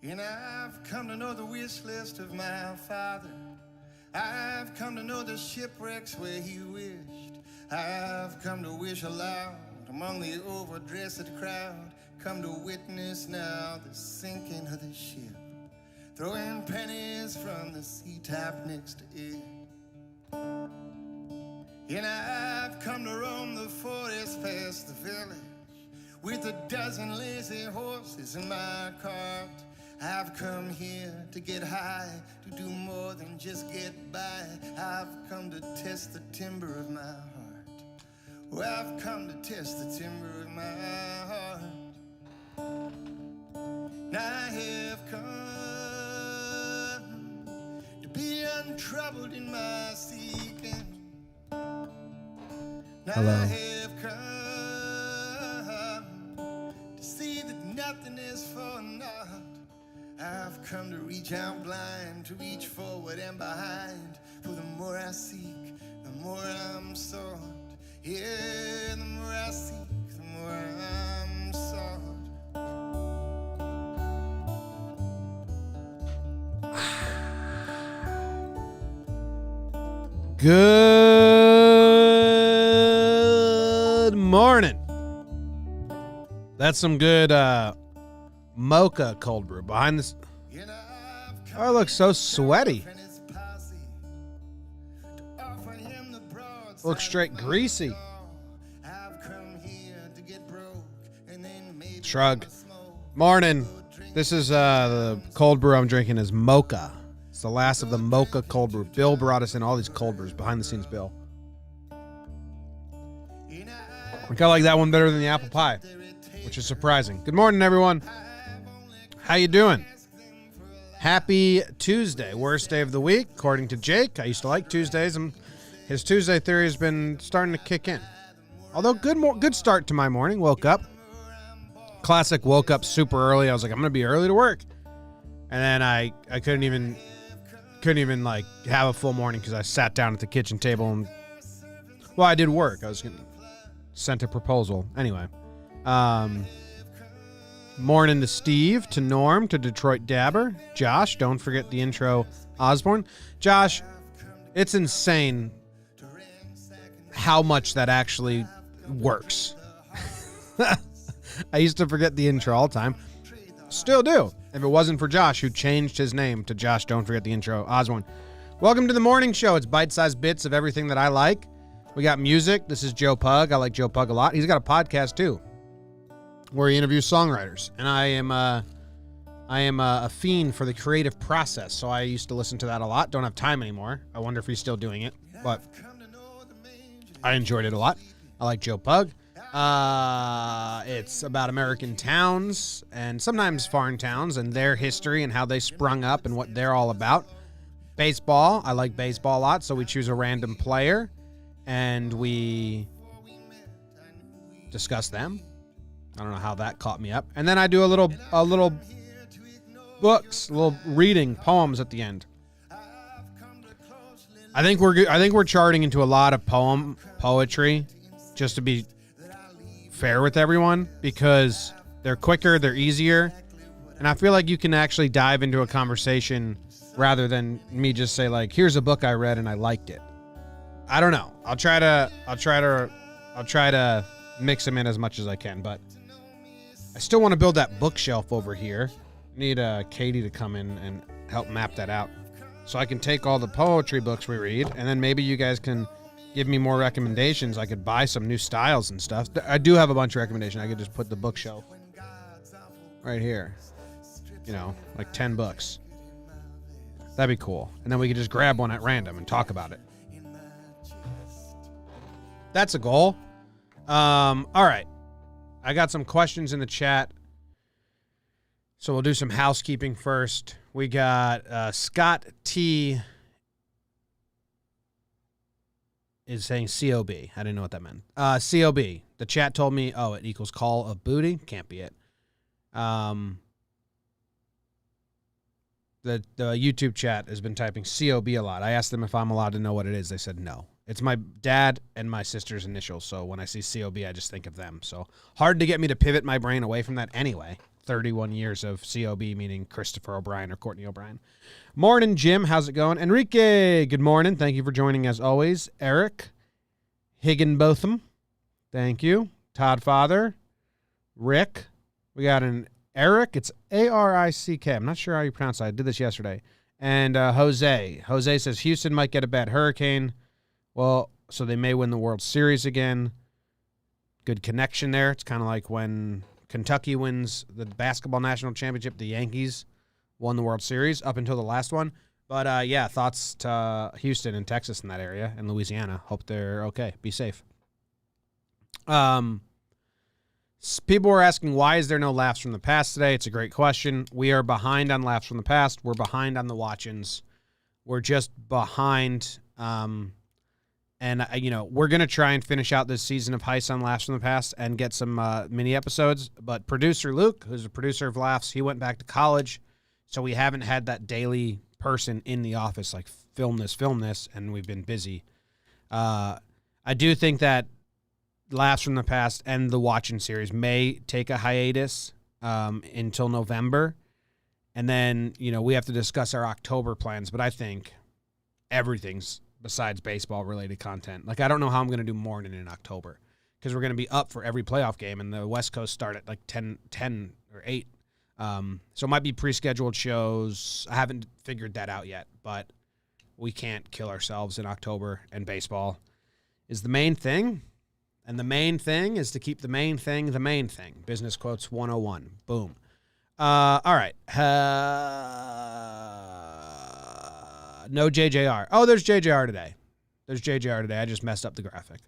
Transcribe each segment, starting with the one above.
And I've come to know the wish list of my father. I've come to know the shipwrecks where he wished. I've come to wish aloud among the overdressed crowd. Come to witness now the sinking of the ship, throwing pennies from the sea top next to it. And I've come to roam the forest past the village with a dozen lazy horses in my cart. I've come here to get high, to do more than just get by. I've come to test the timber of my heart. Well, I've come to test the timber of my heart. And I have come to be untroubled in my seeking. Hello. I have come to see that nothing is for naught. I've come to reach out blind, to reach forward and behind. For the more I seek, the more I'm sought. Yeah, the more I seek, the more I'm sought. Good morning. That's some good mocha cold brew behind this. Oh, it looks so sweaty. Looks straight greasy. Shrug. Morning. This is the cold brew I'm drinking is mocha. It's the last of the mocha cold brew. Bill brought us in all these cold brews. Behind the scenes, Bill. I kind of like that one better than the apple pie, which is surprising. Good morning, everyone. How you doing? Happy Tuesday. Worst day of the week, according to Jake. I used to like Tuesdays, and his Tuesday theory has been starting to kick in. Although good start to my morning. Woke up. Classic woke up super early. I was like, I'm going to be early to work. And then I couldn't even like have a full morning because I sat down at the kitchen table and, well, I did work. I was sent a proposal. Anyway. Morning to Steve, to Norm, to Detroit Dabber. Josh, don't forget the intro, Osborne. Josh, it's insane how much that actually works. I used to forget the intro all the time. Still do. If it wasn't for Josh, who changed his name to Josh, don't forget the intro, Osborne. Welcome to the morning show. It's bite-sized bits of everything that I like. We got music. This is Joe Pug. I like Joe Pug a lot. He's got a podcast, too, where he interviews songwriters. And I am a fiend for the creative process, so I used to listen to that a lot. Don't have time anymore. I wonder if he's still doing it, but I enjoyed it a lot. I like Joe Pug. It's about American towns and sometimes foreign towns and their history and how they sprung up and what they're all about. Baseball. I like baseball a lot, so we choose a random player and we discuss them. I don't know how that caught me up. And then I do a little books, a little reading, poems at the end. I think we're charting into a lot of poetry, just to be fair with everyone, because they're quicker, they're easier, and I feel like you can actually dive into a conversation rather than me just say like, here's a book I read and I liked it. I don't know. I'll try to mix them in as much as I can, but I still want to build that bookshelf over here. Need Katie to come in and help map that out so I can take all the poetry books we read, and then maybe you guys can give me more recommendations. I could buy some new styles and stuff. I do have a bunch of recommendations. I could just put the bookshelf right here. You know, like 10 books. That'd be cool. And then we could just grab one at random and talk about it. That's a goal. All right. I got some questions in the chat, so we'll do some housekeeping first. We got Scott T is saying COB. I didn't know what that meant. COB. The chat told me, oh, it equals call of booty. Can't be it. The YouTube chat has been typing COB a lot. I asked them if I'm allowed to know what it is. They said no. It's my dad and my sister's initials, so when I see COB, I just think of them. So hard to get me to pivot my brain away from that anyway. 31 years of COB, meaning Christopher O'Brien or Courtney O'Brien. Morning, Jim. How's it going? Enrique, good morning. Thank you for joining as always. Eric Higginbotham, thank you. Todd Father, Rick. We got an Eric. It's A-R-I-C-K. I'm not sure how you pronounce it. I did this yesterday. And Jose. Jose says Houston might get a bad hurricane. Well, so they may win the World Series again. Good connection there. It's kind of like when Kentucky wins the basketball national championship, the Yankees won the World Series up until the last one. But, yeah, thoughts to Houston and Texas in that area and Louisiana. Hope they're okay. Be safe. People were asking, why is there no laughs from the past today? It's a great question. We are behind on laughs from the past. We're behind on the watch-ins. We're just behind. And, we're going to try and finish out this season of Heist on Laughs from the Past and get some mini episodes. But producer Luke, who's a producer of Laughs, he went back to college. So we haven't had that daily person in the office, like film this, and we've been busy. I do think that Laughs from the Past and the Watching series may take a hiatus until November. And then, we have to discuss our October plans. But I think everything's besides baseball-related content. Like, I don't know how I'm going to do morning in October because we're going to be up for every playoff game, and the West Coast start at like 10 or 8. So it might be pre-scheduled shows. I haven't figured that out yet, but we can't kill ourselves in October, and baseball is the main thing. And the main thing is to keep the main thing the main thing. Business Quotes 101. Boom. All right. No JJR. Oh, there's JJR today. I just messed up the graphic.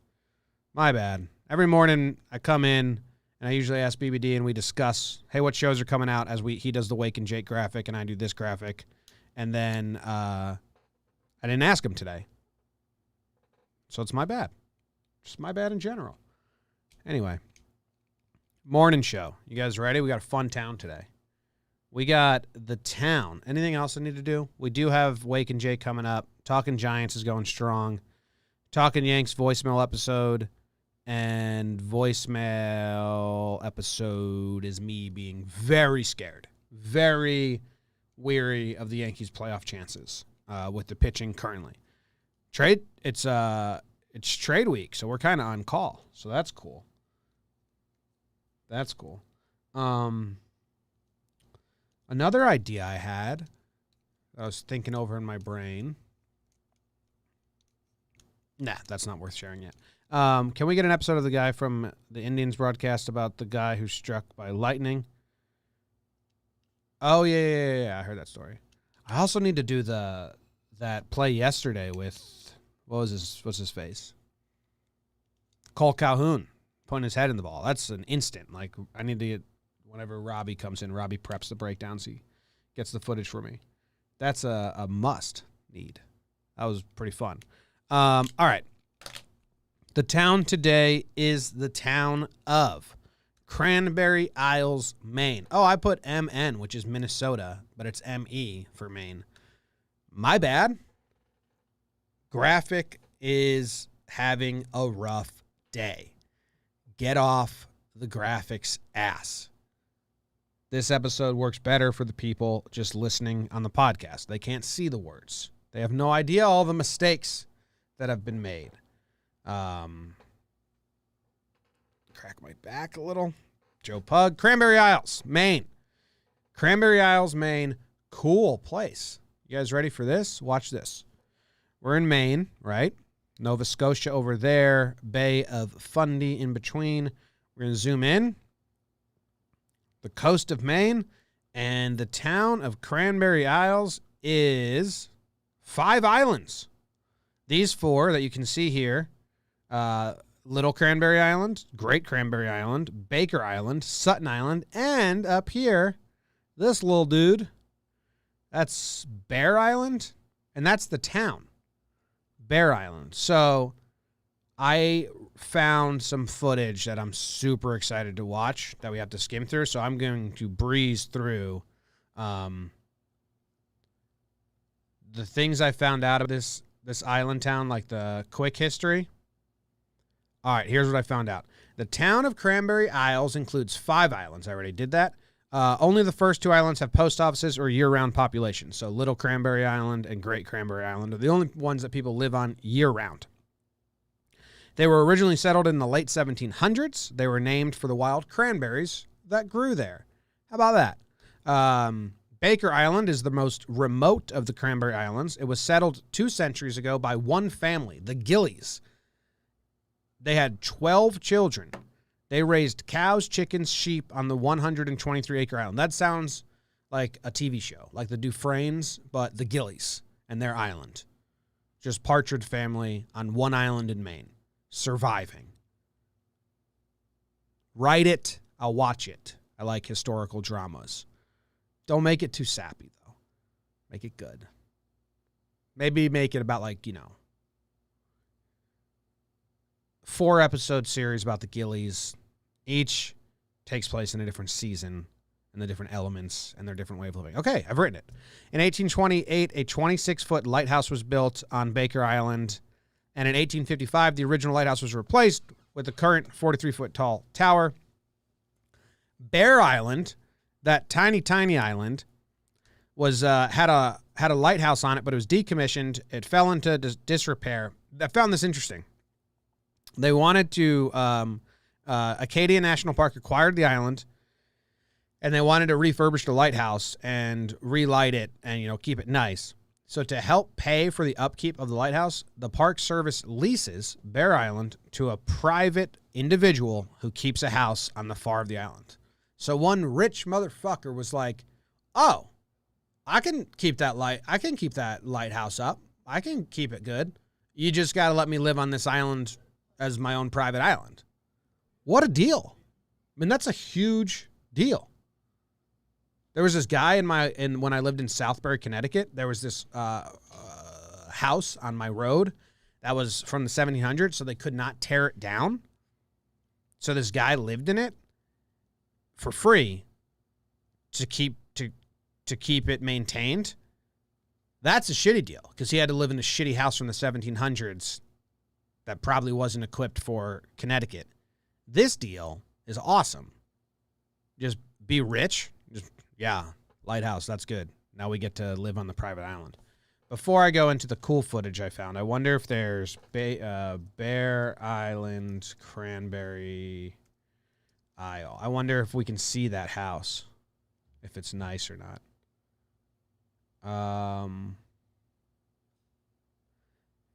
My bad. Every morning I come in and I usually ask BBD and we discuss, hey, what shows are coming out as he does the Wake and Jake graphic and I do this graphic. And then I didn't ask him today. So it's my bad. Just my bad in general. Anyway, morning show. You guys ready? We got a fun town today. We got the town. Anything else I need to do? We do have Wake and Jake coming up. Talking Giants is going strong. Talking Yanks voicemail episode. And voicemail episode is me being very scared. Very weary of the Yankees' playoff chances with the pitching currently. Trade? It's trade week, so we're kind of on call. So that's cool. Another idea I had, I was thinking over in my brain. Nah, that's not worth sharing yet. Can we get an episode of the guy from the Indians broadcast about the guy who's struck by lightning? Oh, yeah. I heard that story. I also need to do that play yesterday with, what's his face? Cole Calhoun putting his head in the ball. That's an instant. Like, I need to get, whenever Robbie comes in, Robbie preps the breakdowns. He gets the footage for me. That's a must need. That was pretty fun. All right. The town today is the town of Cranberry Isles, Maine. Oh, I put MN, which is Minnesota, but it's ME for Maine. My bad. Graphic is having a rough day. Get off the graphics ass. This episode works better for the people just listening on the podcast. They can't see the words. They have no idea all the mistakes that have been made. Crack my back a little. Joe Pug. Cranberry Isles, Maine. Cranberry Isles, Maine. Cool place. You guys ready for this? Watch this. We're in Maine, right? Nova Scotia over there. Bay of Fundy in between. We're going to zoom in. The coast of Maine. And the town of Cranberry Isles is 5 islands. These 4 that you can see here. Little Cranberry Island, Great Cranberry Island, Baker Island, Sutton Island, and up here, this little dude, that's Bear Island, and that's the town, Bear Island. So I found some footage that I'm super excited to watch that we have to skim through, so I'm going to breeze through the things I found out of this this island town, like the quick history. All right, here's what I found out. The town of Cranberry Isles includes 5 islands. I already did that. Only the first 2 islands have post offices or year-round populations. So Little Cranberry Island and Great Cranberry Island are the only ones that people live on year-round. They were originally settled in the late 1700s. They were named for the wild cranberries that grew there. How about that? Baker Island is the most remote of the Cranberry Islands. It was settled 2 centuries ago by one family, the Gillies. They had 12 children. They raised cows, chickens, sheep on the 123-acre island. That sounds like a TV show, like the Dufresnes, but the Gillies and their island. Just Partridge family on one island in Maine, surviving. Write it. I'll watch it. I like historical dramas. Don't make it too sappy, though. Make it good. Maybe make it about, 4-episode series about the Gillies. Each takes place in a different season and the different elements and their different way of living. Okay, I've written it. In 1828, a 26-foot lighthouse was built on Baker Island. And in 1855, the original lighthouse was replaced with the current 43-foot tall tower. Bear Island, that tiny island, was had a lighthouse on it, but it was decommissioned. It fell into disrepair. I found this interesting. They wanted to Acadia National Park acquired the island, and they wanted to refurbish the lighthouse and relight it and keep it nice. So to help pay for the upkeep of the lighthouse, the Park Service leases Bear Island to a private individual who keeps a house on the far of the island. So one rich motherfucker was like, "Oh, I can keep that lighthouse up. I can keep it good. You just got to let me live on this island as my own private island." What a deal. I mean, that's a huge deal. There was this guy when I lived in Southbury, Connecticut. There was this house on my road that was from the 1700s, so they could not tear it down. So this guy lived in it for free to keep it maintained. That's a shitty deal because he had to live in a shitty house from the 1700s that probably wasn't equipped for Connecticut. This deal is awesome. Just be rich. Yeah, lighthouse, that's good. Now we get to live on the private island. Before I go into the cool footage I found, I wonder if there's Bear Island, Cranberry Isle. I wonder if we can see that house, if it's nice or not.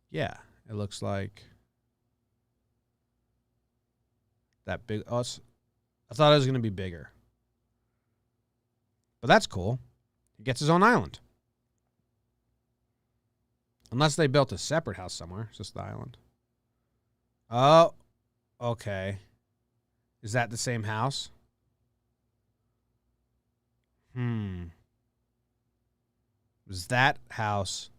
Yeah, it looks like that big. Oh, I thought it was going to be bigger. But that's cool. He gets his own island. Unless they built a separate house somewhere. It's just the island. Oh, okay. Is that the same house? Was that house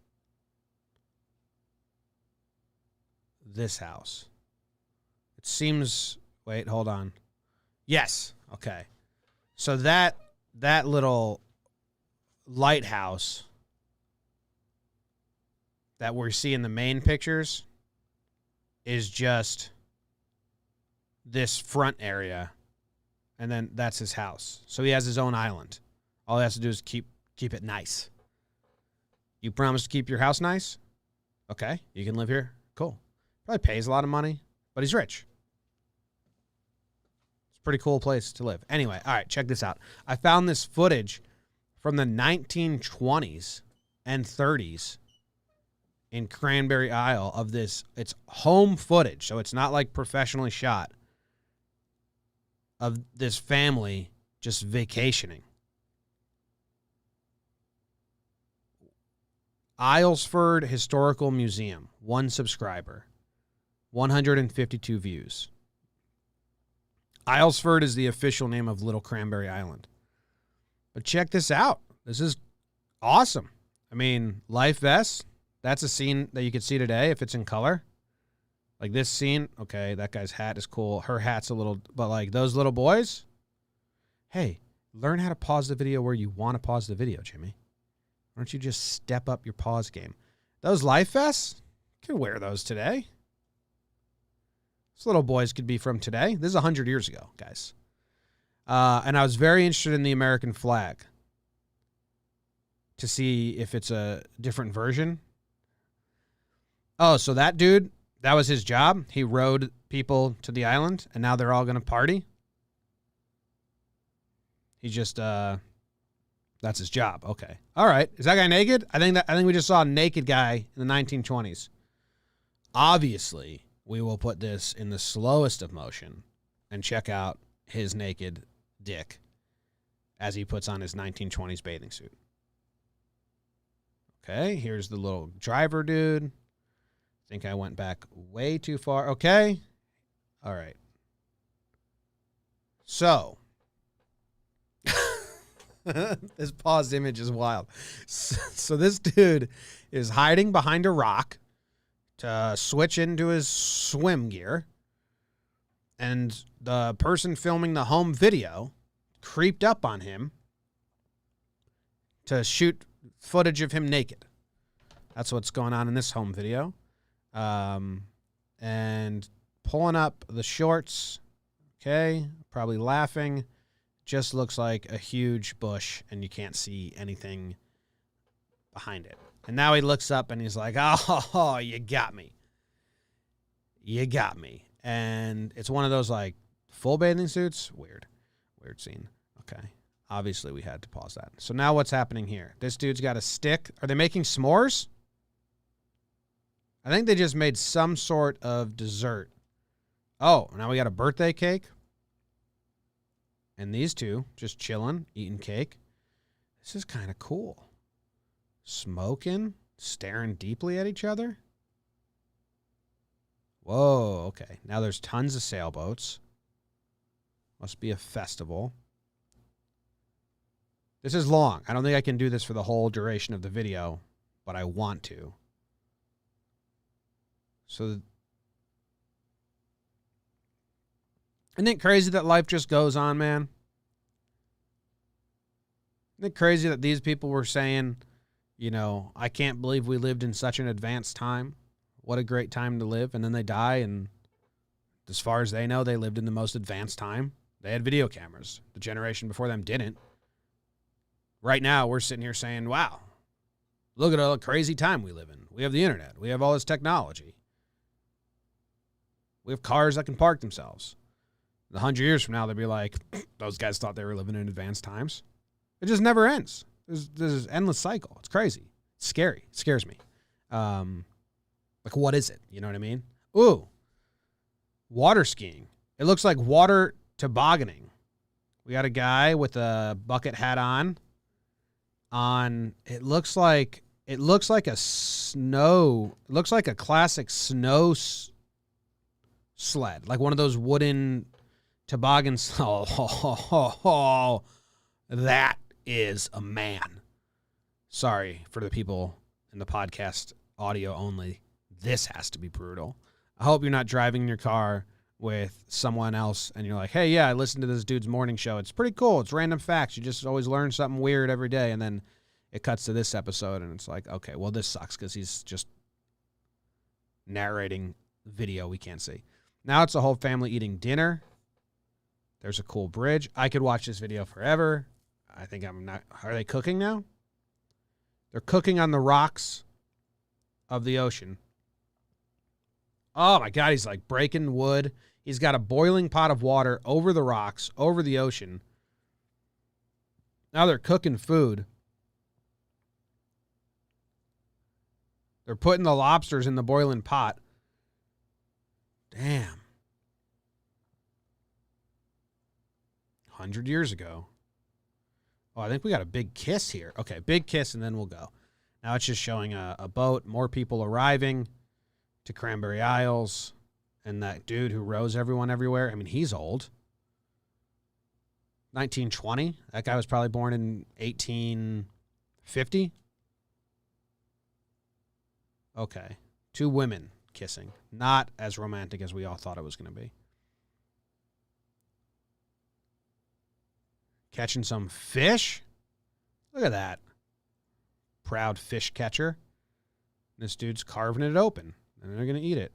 this house? It seems... Wait, hold on. Yes. Okay. So that little lighthouse that we're seeing the Maine pictures is just this front area, and then that's his house. So he has his own island. All he has to do is keep it nice. You promise to keep your house nice? Okay, you can live here. Cool. Probably pays a lot of money, but he's rich. It's a pretty cool place to live. Anyway, all right, check this out. I found this footage from the 1920s and 30s in Cranberry Isle of this. It's home footage, so it's not like professionally shot, of this family just vacationing. Islesford Historical Museum, 1 subscriber, 152 views. Islesford is the official name of Little Cranberry Island. But check this out. This is awesome. I mean, life vest, that's a scene that you could see today if it's in color. Like this scene, okay, that guy's hat is cool. Her hat's a little, but like those little boys, hey, learn how to pause the video where you want to pause the video, Jimmy. Why don't you just step up your pause game? Those life vests, could wear those today. Those little boys could be from today. This is 100 years ago, guys. And I was very interested in the American flag to see if it's a different version. Oh, so that dude, that was his job. He rowed people to the island, and now they're all going to party. He just, that's his job. Okay. All right. Is that guy naked? I think we just saw a naked guy in the 1920s. Obviously, we will put this in the slowest of motion and check out his naked dick as he puts on his 1920s bathing suit. Okay, here's the little driver dude. I think I went back way too far. Okay. All right. So, this paused image is wild. So this dude is hiding behind a rock to switch into his swim gear. And the person filming the home video creeped up on him to shoot footage of him naked. That's what's going on in this home video. And pulling up the shorts. Okay. Probably laughing. Just looks like a huge bush and you can't see anything behind it. And now he looks up and he's like, oh, you got me. You got me. And it's one of those like full bathing suits. Weird scene. Okay. Obviously we had to pause that. So now what's happening here? This dude's got a stick. Are they making s'mores? I think they just made some sort of dessert. Oh, now we got a birthday cake. And these two just chilling, eating cake. This is kind of cool. Smoking, staring deeply at each other. Whoa, okay. Now there's tons of sailboats. Must be a festival. This is long. I don't think I can do this for the whole duration of the video, but I want to. So, isn't it crazy that life just goes on, man? Isn't it crazy that these people were saying, you know, I can't believe we lived in such an advanced time. What a great time to live. And then they die, and as far as they know, they lived in the most advanced time. They had video cameras. The generation before them didn't. Right now, we're sitting here saying, wow, look at all the crazy time we live in. We have the internet. We have all this technology. We have cars that can park themselves. 100 years from now, they'll be like, those guys thought they were living in advanced times. It just never ends. There's an endless cycle. It's crazy. It's scary. It scares me. Like, what is it? You know what I mean? Ooh, water skiing. It looks like water tobogganing. We got a guy with a bucket hat on. It looks like a snow. It looks like a classic snow sled, like one of those wooden toboggans. Oh, that is a man. Sorry for the people in the podcast audio only. This has to be brutal. I hope you're not driving in your car with someone else and you're like, hey, yeah, I listened to this dude's morning show. It's pretty cool. It's random facts. You just always learn something weird every day. And then it cuts to this episode and it's like, okay, well, this sucks because he's just narrating video we can't see. Now it's a whole family eating dinner. There's a cool bridge. I could watch this video forever. I think I'm not. Are they cooking now? They're cooking on the rocks of the ocean. Oh my God, he's like breaking wood. He's got a boiling pot of water over the rocks, over the ocean. Now they're cooking food. They're putting the lobsters in the boiling pot. Damn. 100 years ago. Oh, I think we got a big kiss here. Okay, big kiss, and then we'll go. Now it's just showing a boat, more people arriving to Cranberry Isles, and that dude who rows everyone everywhere. I mean, he's old. 1920. That guy was probably born in 1850. Okay. Two women kissing. Not as romantic as we all thought it was going to be. Catching some fish. Look at that. Proud fish catcher. This dude's carving it open, and they're going to eat it.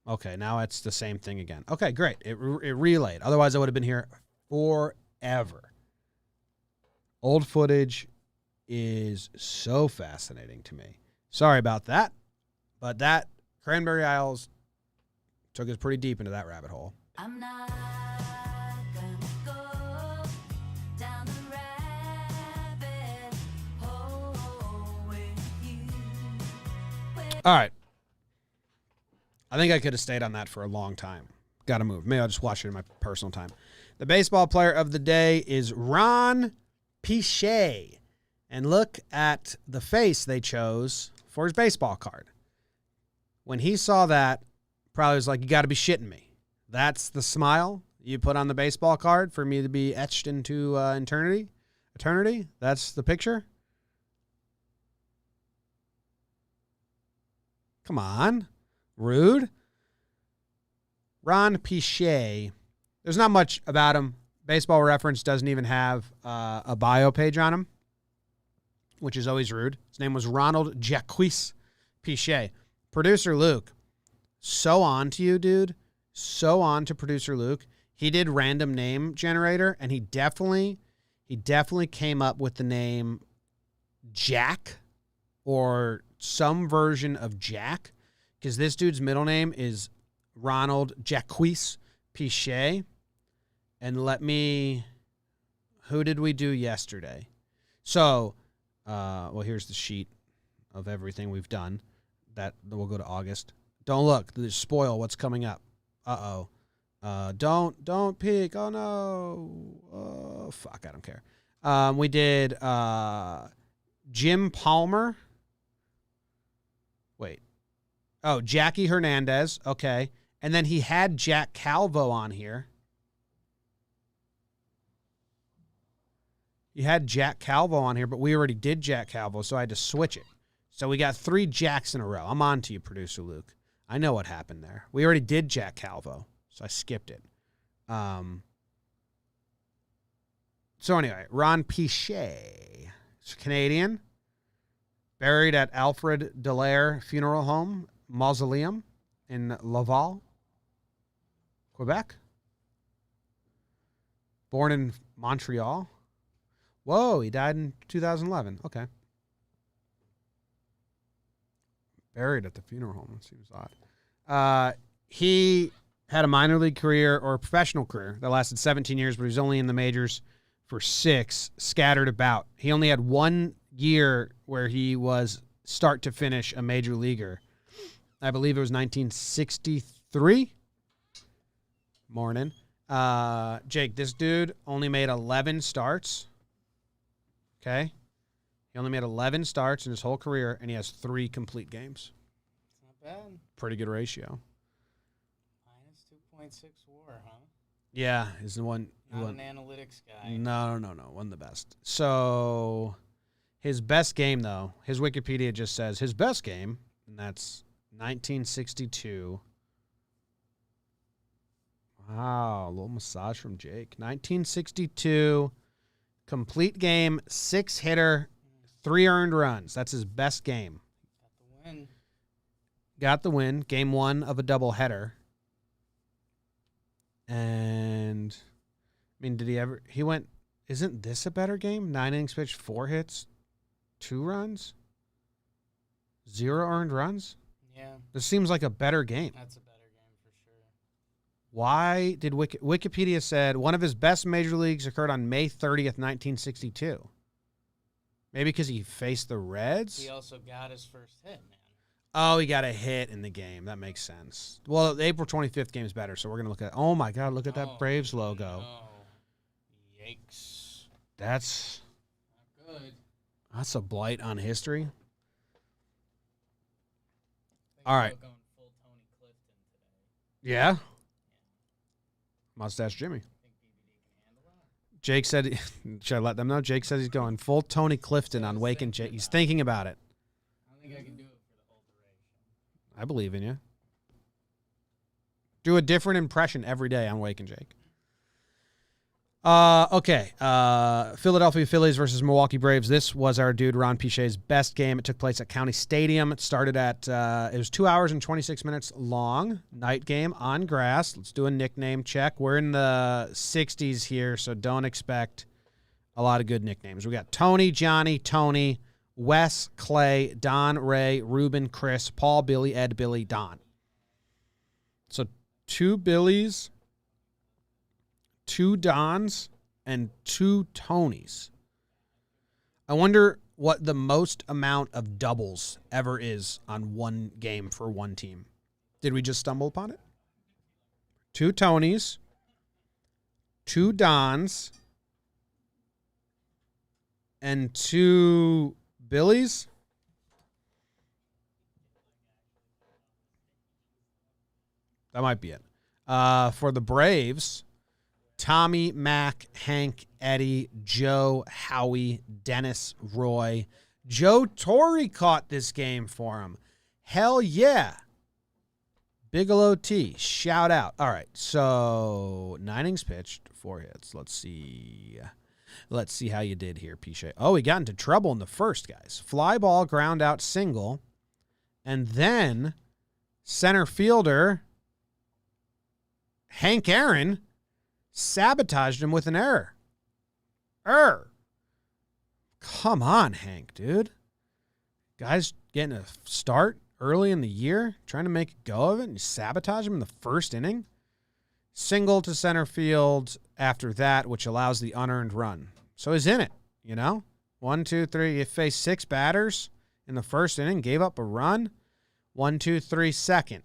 Okay, now it's the same thing again. Okay, great. It relayed. Otherwise, I would have been here forever. Old footage is so fascinating to me. Sorry about that, but that Cranberry Isles took us pretty deep into that rabbit hole. I'm not gonna go down the rabbit hole with you. All right. I think I could have stayed on that for a long time. Got to move. Maybe I'll just watch it in my personal time. The baseball player of the day is Ron Piche. And look at the face they chose for his baseball card. When he saw that, probably was like, you got to be shitting me. That's the smile you put on the baseball card for me to be etched into eternity? Eternity? That's the picture? Come on. Rude. Ron Piche. There's not much about him. Baseball Reference doesn't even have a bio page on him, which is always rude. His name was Ronald Jacques Piche. Producer Luke. So on to you, dude. So on to producer Luke. He did random name generator, and he definitely came up with the name Jack or some version of Jack, because this dude's middle name is Ronald Jacques Piche. And who did we do yesterday? So, well, here's the sheet of everything we've done. That we'll go to August. Don't look. Spoil what's coming up. Uh-oh. Don't peek. Oh, no. Oh, fuck. I don't care. We did Jim Palmer. Wait. Oh, Jackie Hernandez. Okay. And then he had Jack Calvo on here. You had Jack Calvo on here, but we already did Jack Calvo, so I had to switch it. So we got 3 Jacks in a row. I'm on to you, producer Luke. I know what happened there. We already did Jack Calvo, so I skipped it. So anyway, Ron Piche, Canadian, buried at Alfred Dallaire Funeral Home Mausoleum in Laval, Quebec. Born in Montreal. Whoa, he died in 2011. Okay. Buried at the funeral home. That seems odd. He had a minor league career or a professional career that lasted 17 years, but he was only in the majors for 6, scattered about. He only had 1 year where he was start to finish a major leaguer. I believe it was 1963. Morning. Jake, this dude only made 11 starts. Okay? He only made 11 starts in his whole career, and he has 3 complete games. It's not bad. Pretty good ratio. Minus 2.6 WAR, huh? Yeah, is the one. Not an analytics guy. No. One of the best. So his best game, though, his Wikipedia just says his best game, and that's 1962. Wow, a little massage from Jake. 1962, complete game, 6-hitter, 3 earned runs. That's his best game. Got the win. Got the win. Game 1 of a doubleheader. And, I mean, isn't this a better game? 9 innings pitched, 4 hits, 2 runs, 0 earned runs? Yeah. This seems like a better game. That's a better game for sure. Why did Wikipedia said one of his best major leagues occurred on May 30th, 1962? Maybe because he faced the Reds? He also got his first hit, man. Oh, he got a hit in the game. That makes sense. Well, the April 25th game is better, so we're going to look at oh, my God, look at that Braves logo. No. Yikes. That's Not good. That's a blight on history. I All right. Going full Tony Clifton today. Yeah? Mustache Jimmy. Think BBD can handle that? Jake said, should I let them know? Jake says he's going full Tony Clifton on Wake and Jake. He's thinking about it. I don't think I can do it for the whole duration. I believe in you. Do a different impression every day on Wake and Jake. Okay. Philadelphia Phillies versus Milwaukee Braves. This was our dude Ron Piche's best game. It took place at County Stadium. It started at it was 2 hours and 26 minutes long. Night game on grass. Let's do a nickname check. We're in the 60s here, so don't expect a lot of good nicknames. We got Tony, Johnny, Tony, Wes, Clay, Don, Ray, Ruben, Chris, Paul, Billy, Ed, Billy, Don. So 2 Billies, 2 Dons, and 2 Tonys. I wonder what the most amount of doubles ever is on one game for one team. Did we just stumble upon it? 2 Tonys, 2 Dons, and 2 Billies? That might be it. For the Braves, Tommy, Mac, Hank, Eddie, Joe, Howie, Dennis, Roy. Joe Torre caught this game for him. Hell yeah. Bigelow T, shout out. All right, so 9 innings pitched, 4 hits. Let's see how you did here, Piche. Oh, he got into trouble in the first, guys. Fly ball, ground out, single. And then center fielder Hank Aaron sabotaged him with an error. Come on, Hank, dude. Guy's getting a start early in the year, trying to make a go of it, and you sabotage him in the first inning. Single to center field after that, which allows the unearned run. So he's in it, you know? 1, 2, 3. He faced 6 batters in the first inning, gave up a run. 1, 2, 3, second.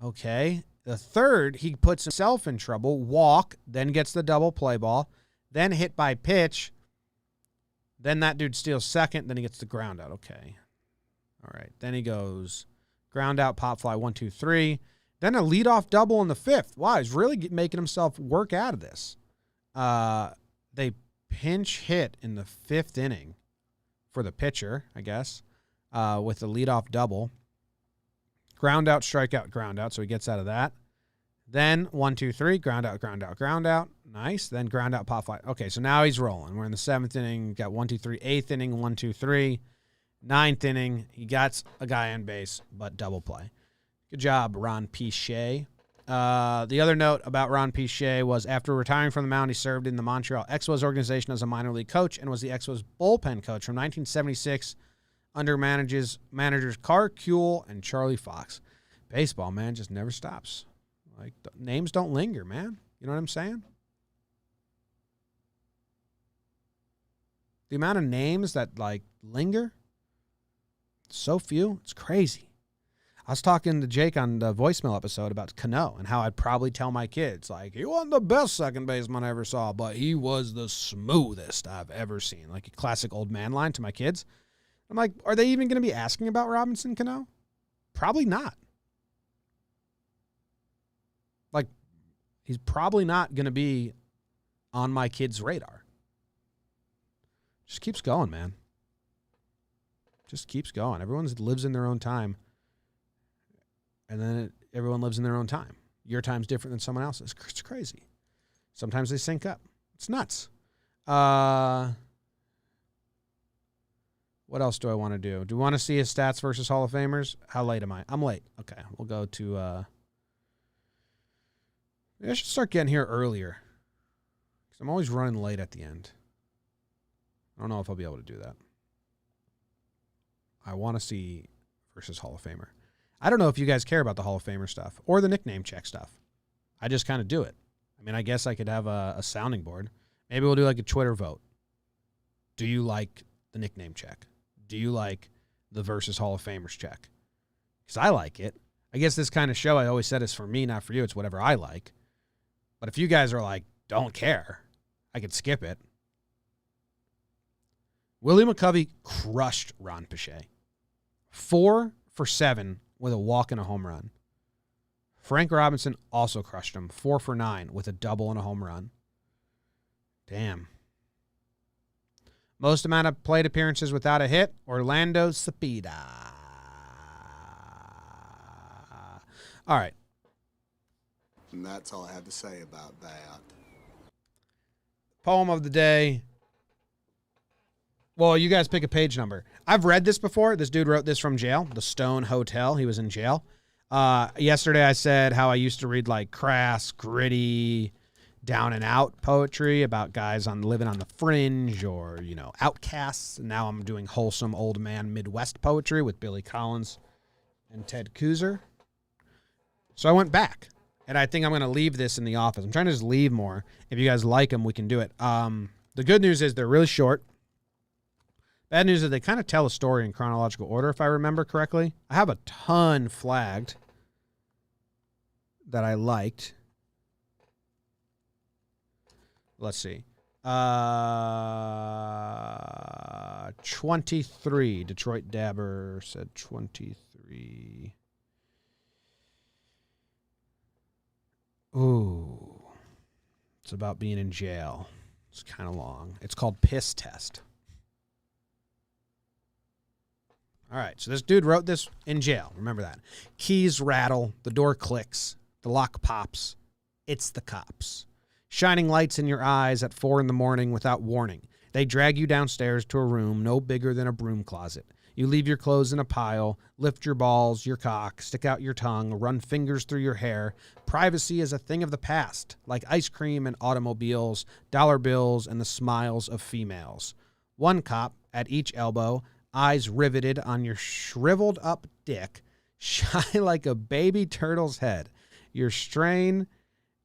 Okay. The third, he puts himself in trouble, walk, then gets the double play ball, then hit by pitch. Then that dude steals second, then he gets the ground out. Okay. All right. Then he goes ground out, pop fly, 1, 2, 3. Then a leadoff double in the 5th. Wow, he's really making himself work out of this. They pinch hit in the 5th inning for the pitcher, I guess, with the leadoff double. Ground out, strikeout, ground out, so he gets out of that. Then 1, 2, 3, ground out, ground out, ground out. Nice. Then ground out, pop fly. Okay, so now he's rolling. We're in the 7th inning. Got 1, 2, 3. 8th inning, 1, 2, 3. 9th inning, he got a guy on base, but double play. Good job, Ron Piche. The other note about Ron Piche was after retiring from the mound, he served in the Montreal Expos organization as a minor league coach and was the Expos bullpen coach from 1976 under managers Carr Kuehl and Charlie Fox. Baseball, man, just never stops. Like, names don't linger, man. You know what I'm saying? The amount of names that, like, linger, so few, it's crazy. I was talking to Jake on the voicemail episode about Cano and how I'd probably tell my kids, like, he wasn't the best second baseman I ever saw, but he was the smoothest I've ever seen. Like a classic old man line to my kids. I'm like, are they even going to be asking about Robinson Cano? Probably not. Like, he's probably not going to be on my kids' radar. Just keeps going, man. Just keeps going. Everyone lives in their own time. And then everyone lives in their own time. Your time's different than someone else's. It's crazy. Sometimes they sync up. It's nuts. What else do I want to do? Do you want to see his stats versus Hall of Famers? How late am I? I'm late. Okay, we'll go to... I should start getting here earlier. Because I'm always running late at the end. I don't know if I'll be able to do that. I want to see versus Hall of Famer. I don't know if you guys care about the Hall of Famer stuff or the nickname check stuff. I just kind of do it. I mean, I guess I could have a sounding board. Maybe we'll do like a Twitter vote. Do you like the nickname check? Do you like the versus Hall of Famers check? Because I like it. I guess this kind of show, I always said, is for me, not for you. It's whatever I like. But if you guys are like, don't care, I could skip it. Willie McCovey crushed Ron Piche. 4 for 7 with a walk and a home run. Frank Robinson also crushed him. 4 for 9 with a double and a home run. Damn. Most amount of plate appearances without a hit, Orlando Cepeda. All right. And that's all I have to say about that. Poem of the day. Well, you guys pick a page number. I've read this before. This dude wrote this from jail, the Stone Hotel. He was in jail. Yesterday I said how I used to read like crass, gritty, down and out poetry about guys on living on the fringe or, you know, outcasts. And now I'm doing wholesome old man Midwest poetry with Billy Collins and Ted Kuzer. So I went back, and I think I'm going to leave this in the office. I'm trying to just leave more. If you guys like them, we can do it. The good news is they're really short. Bad news is they kind of tell a story in chronological order, if I remember correctly. I have a ton flagged that I liked. Let's see. 23. Detroit Dabber said 23. Ooh. It's about being in jail. It's kind of long. It's called Piss Test. All right, so this dude wrote this in jail. Remember that. Keys rattle, the door clicks, the lock pops. It's the cops. Shining lights in your eyes at 4 a.m. without warning. They drag you downstairs to a room no bigger than a broom closet. You leave your clothes in a pile, lift your balls, your cock, stick out your tongue, run fingers through your hair. Privacy is a thing of the past, like ice cream and automobiles, dollar bills, and the smiles of females. One cop at each elbow, eyes riveted on your shriveled up dick, shy like a baby turtle's head. You strain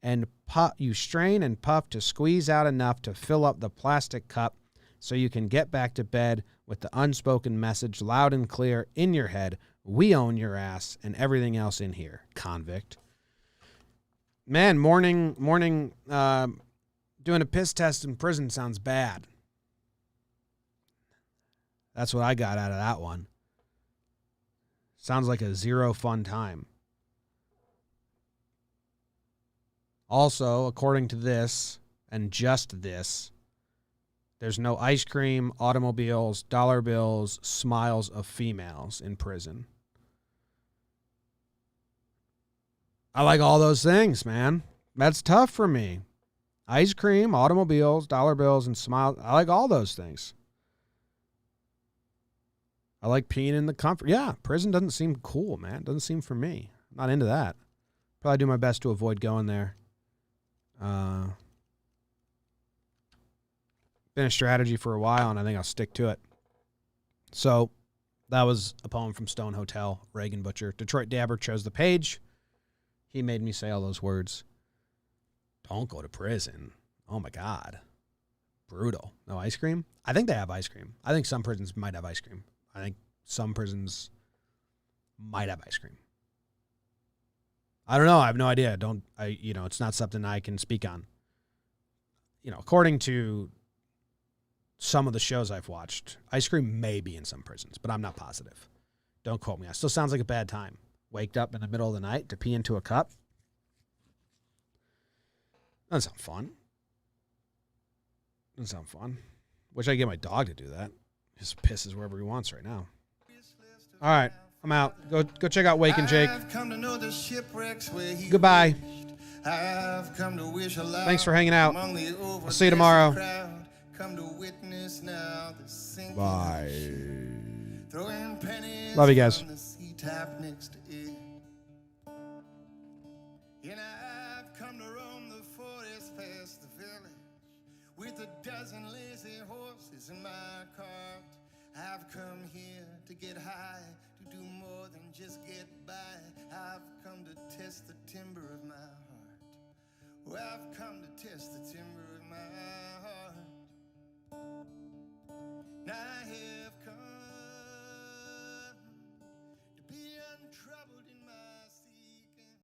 and puff to squeeze out enough to fill up the plastic cup so you can get back to bed with the unspoken message loud and clear in your head. We own your ass and everything else in here, convict. Man, morning, doing a piss test in prison sounds bad. That's what I got out of that one. Sounds like a zero fun time. Also, according to this, and just this, there's no ice cream, automobiles, dollar bills, smiles of females in prison. I like all those things, man. That's tough for me. Ice cream, automobiles, dollar bills, and smiles. I like all those things. I like peeing in the comfort. Yeah, prison doesn't seem cool, man. It doesn't seem for me. I'm not into that. Probably do my best to avoid going there. Been a strategy for a while, and I think I'll stick to it. So that was a poem from Stone Hotel, Reagan Butcher. Detroit Dabber chose the page. He made me say all those words. Don't go to prison. Oh, my God. Brutal. No ice cream? I think they have ice cream. I think some prisons might have ice cream. I think some prisons might have ice cream. I don't know. I have no idea. It's not something I can speak on. According to some of the shows I've watched, ice cream may be in some prisons, but I'm not positive. Don't quote me. It still sounds like a bad time. Waked up in the middle of the night to pee into a cup. Doesn't sound fun. Wish I could get my dog to do that. Just pisses wherever he wants right now. All right, I'm out. Go check out Wake and Jake. Goodbye. Thanks for hanging out. I'll see you tomorrow. Bye. Love you guys. I've come to roam the forest past the village with a dozen lazy horses in my cart. I've come here to get high, to do more than just get by. I've come to test the timber of my heart. Well, I've come to test the timber of my heart. I have come to be untried.